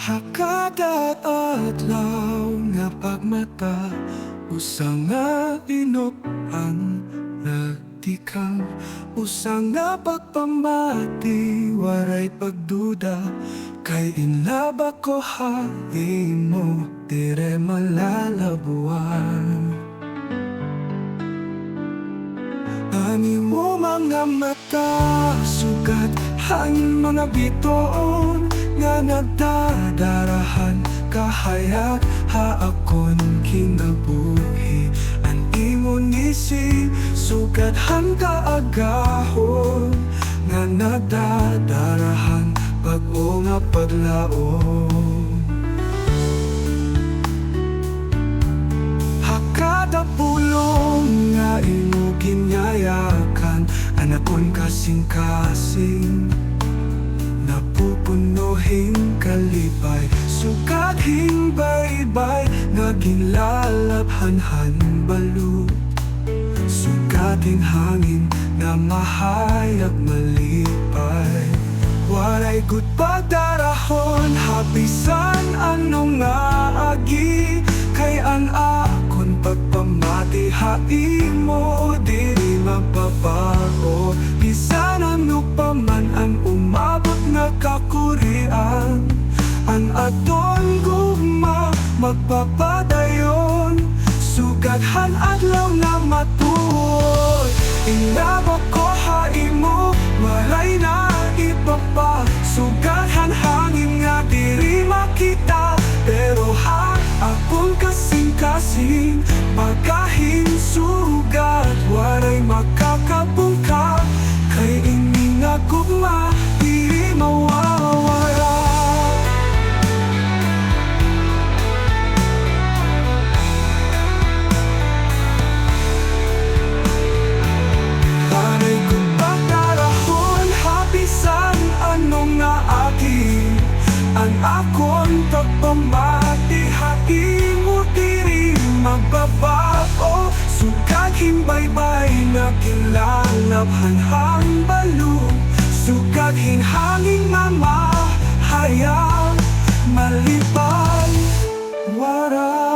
Hakadat adlaw nga pagmata, usang nga inupan nagtikang, usang nga pagpamati waray pagduda. Kay inlaba ko hain mo, dire malalabuan. Ani mo mga mata, sugat hangin mga bitoon nga nagdadarahan, kahayag haakon kinabuhi. An imo nisi, sugat han kaagahon nga nagdadarahan, pag-o nga paglaon. Hakada pulong nga imo ginyayakan, anakon kasing-kasing napupunuhing kalipay. Sugaghing baybay nga ginlalabhanhan balut, sugating hangin na mahayag malipay. Waray gud pagdarahon, habisan ano nga agi. Kay ang akon pagpamati haimo, dili mababago. Bisan ano pa man ang umabot nga kakurian, ang aton gugma magpapadayon. Sugadhan adlaw na matuod, inabok ko haimo, walay na iba pa. Sugadhan hangin nga diri makita, pero akong kasing-kasing pagkahin sugat waray makakabungka. Kay ini nga gugma diri mawawala. Waray kong pagdarahon, habisan ano nga akin. Ang akon pagpamati haimo diri magbabago. Sugaghing baybay na kinlalabhanhang balu, sugaghing hangin nga mahayag malipay. Waray